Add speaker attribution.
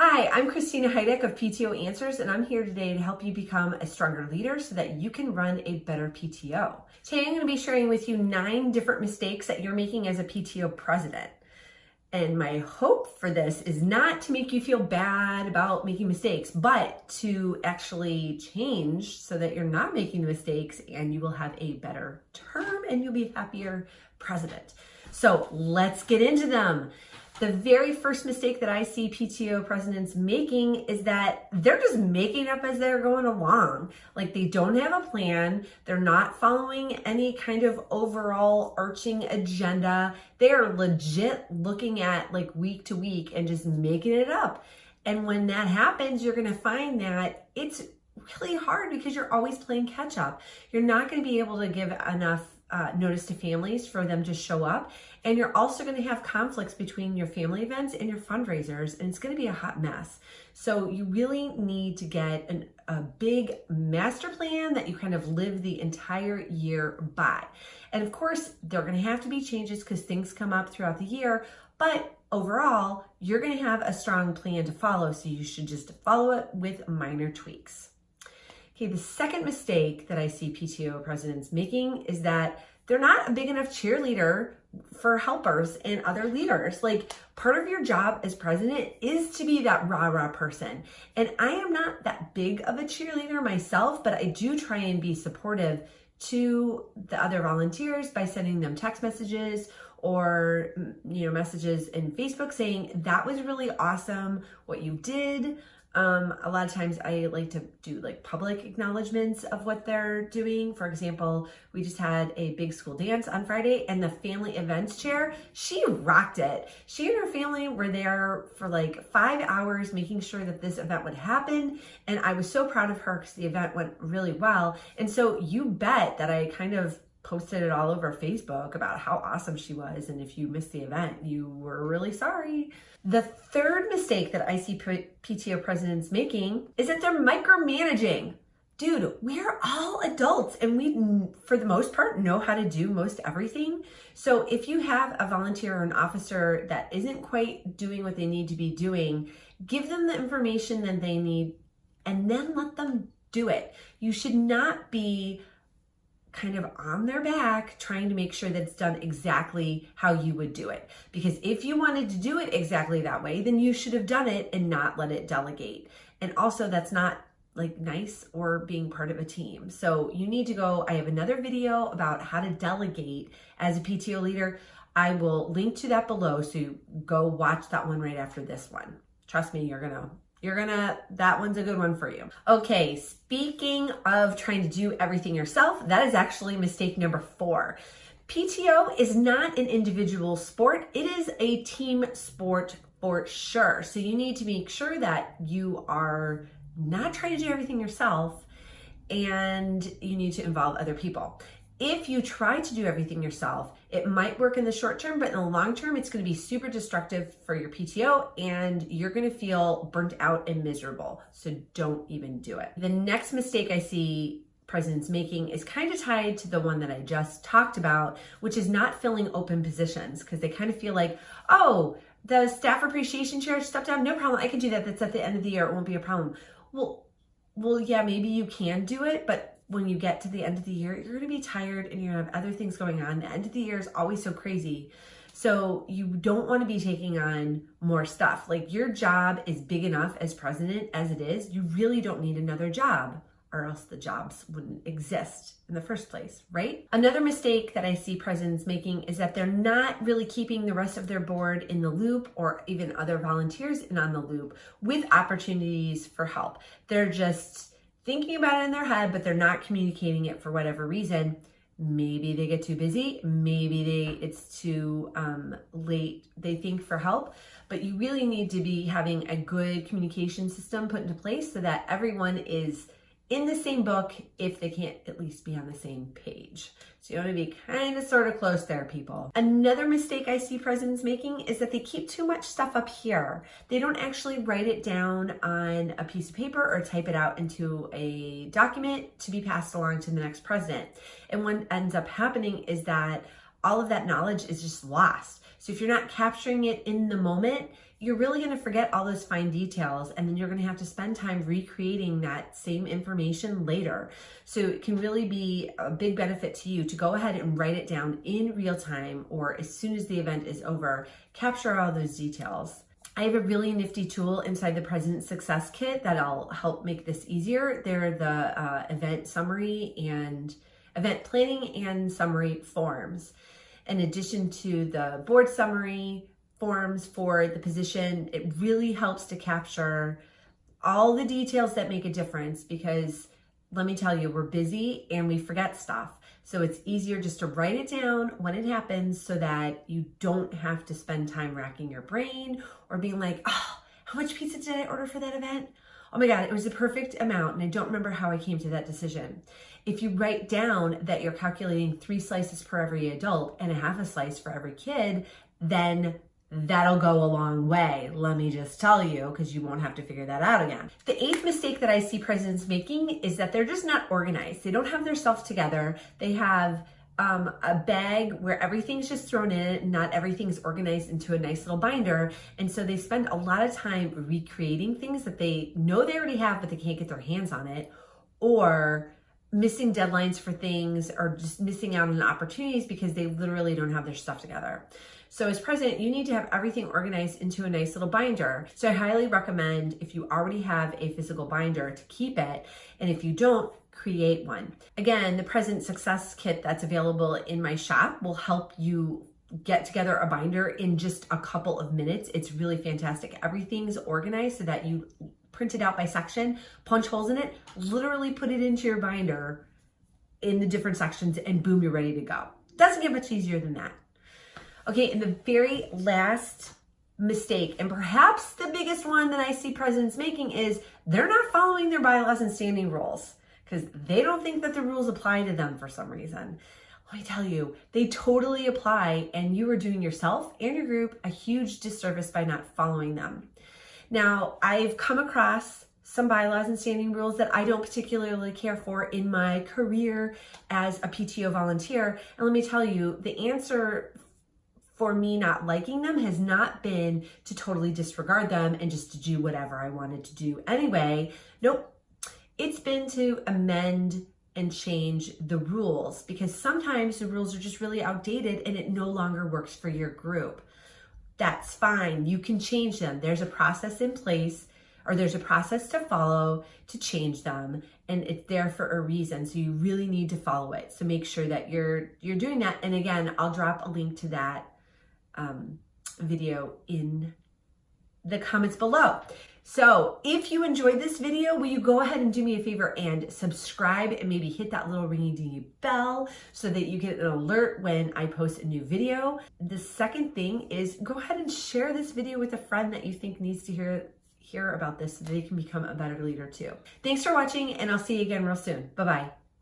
Speaker 1: Hi, I'm Christina Heideck of PTO Answers, and I'm here today to help you become a stronger leader so that you can run a better PTO. Today, I'm going to be sharing with you 9 different mistakes that you're making as a PTO president. And my hope for this is not to make you feel bad about making mistakes, but to actually change so that you're not making mistakes and you will have a better term and you'll be a happier president. So let's get into them. The very first mistake that I see PTO presidents making is that they're just making up as they're going along. Like they don't have a plan. They're not following any kind of overall arching agenda. They are legit looking at like week to week and just making it up. And when that happens, you're going to find that it's really hard because you're always playing catch up. You're not going to be able to give enough notice to families for them to show up. And you're also going to have conflicts between your family events and your fundraisers, and it's going to be a hot mess. So you really need to get a big master plan that you kind of live the entire year by. And of course, there are going to have to be changes because things come up throughout the year, but overall, you're going to have a strong plan to follow. So you should just follow it with minor tweaks. Okay, the second mistake that I see PTO presidents making is that they're not a big enough cheerleader for helpers and other leaders. Like part of your job as president is to be that rah-rah person. And I am not that big of a cheerleader myself, but I do try and be supportive to the other volunteers by sending them text messages or messages in Facebook saying, that was really awesome what you did. A lot of times I like to do like public acknowledgements of what they're doing. For example, we just had a big school dance on Friday and the family events chair, she rocked it. She and her family were there for like 5 hours making sure that this event would happen. And I was so proud of her because the event went really well. And so you bet that I kind of posted it all over Facebook about how awesome she was. And if you missed the event, you were really sorry. The third mistake that I see PTO presidents making is that they're micromanaging. Dude, we're all adults and we, for the most part, know how to do most everything. So if you have a volunteer or an officer that isn't quite doing what they need to be doing, give them the information that they need and then let them do it. You should not be kind of on their back trying to make sure that it's done exactly how you would do it. Because if you wanted to do it exactly that way, then you should have done it and not let it delegate. And also that's not like nice or being part of a team. So you need to go, I have another video about how to delegate as a PTO leader. I will link to that below. So you go watch that one right after this one. Trust me, that one's a good one for you. Okay, speaking of trying to do everything yourself, that is actually mistake number 4. PTO is not an individual sport. It is a team sport for sure. So you need to make sure that you are not trying to do everything yourself and you need to involve other people. If you try to do everything yourself, it might work in the short term, but in the long term, it's going to be super destructive for your PTO and you're going to feel burnt out and miserable. So don't even do it. The next mistake I see presidents making is kind of tied to the one that I just talked about, which is not filling open positions because they kind of feel like, oh, the staff appreciation chair stepped down. No problem. I can do that. That's at the end of the year. It won't be a problem. Well, yeah, maybe you can do it, but when you get to the end of the year, you're going to be tired and you're going to have other things going on. The end of the year is always so crazy. So you don't want to be taking on more stuff. Like your job is big enough as president as it is. You really don't need another job or else the jobs wouldn't exist in the first place, right? Another mistake that I see presidents making is that they're not really keeping the rest of their board in the loop or even other volunteers on the loop with opportunities for help. They're just thinking about it in their head, but they're not communicating it for whatever reason. Maybe they get too busy. Maybe it's too late. They think for help, but you really need to be having a good communication system put into place so that everyone is in the same book if they can't at least be on the same page. So you want to be kind of sort of close there, people. Another mistake I see presidents making is that they keep too much stuff up here. They don't actually write it down on a piece of paper or type it out into a document to be passed along to the next president. And what ends up happening is that all of that knowledge is just lost. So if you're not capturing it in the moment, you're really going to forget all those fine details, and then you're going to have to spend time recreating that same information later. So it can really be a big benefit to you to go ahead and write it down in real time, or as soon as the event is over, capture all those details. I have a really nifty tool inside the President Success Kit that'll help make this easier. They're the event summary and event planning and summary forms. In addition to the board summary forms for the position, it really helps to capture all the details that make a difference, because let me tell you, we're busy and we forget stuff. So it's easier just to write it down when it happens so that you don't have to spend time racking your brain or being like, oh, how much pizza did I order for that event? Oh my God, it was the perfect amount and I don't remember how I came to that decision. If you write down that you're calculating 3 slices per every adult and a half a slice for every kid, then that'll go a long way, let me just tell you, because you won't have to figure that out again. The 8th mistake that I see presidents making is that they're just not organized. They don't have their stuff together. They have a bag where everything's just thrown in it and not everything's organized into a nice little binder. And so they spend a lot of time recreating things that they know they already have, but they can't get their hands on it, or missing deadlines for things, or just missing out on opportunities because they literally don't have their stuff together. So as president, you need to have everything organized into a nice little binder. So I highly recommend, if you already have a physical binder, to keep it. And if you don't, create one. Again, the President Success Kit that's available in my shop will help you get together a binder in just a couple of minutes. It's really fantastic. Everything's organized so that you print it out by section, punch holes in it, literally put it into your binder in the different sections, and boom, you're ready to go. Doesn't get much easier than that. Okay, and the very last mistake, and perhaps the biggest one that I see presidents making, is they're not following their bylaws and standing rules because they don't think that the rules apply to them for some reason. Let me tell you, they totally apply, and you are doing yourself and your group a huge disservice by not following them. Now, I've come across some bylaws and standing rules that I don't particularly care for in my career as a PTO volunteer. And let me tell you, the answer for me not liking them has not been to totally disregard them and just to do whatever I wanted to do anyway. Nope. It's been to amend and change the rules, because sometimes the rules are just really outdated and it no longer works for your group. That's fine. You can change them. There's a process in place, or there's a process to follow to change them, and it's there for a reason. So you really need to follow it. So make sure that you're doing that. And again, I'll drop a link to that video in the comments below. So if you enjoyed this video, will you go ahead and do me a favor and subscribe, and maybe hit that little ringy dingy bell so that you get an alert when I post a new video. The second thing is, go ahead and share this video with a friend that you think needs to hear about this so they can become a better leader too. Thanks for watching, and I'll see you again real soon. Bye-bye.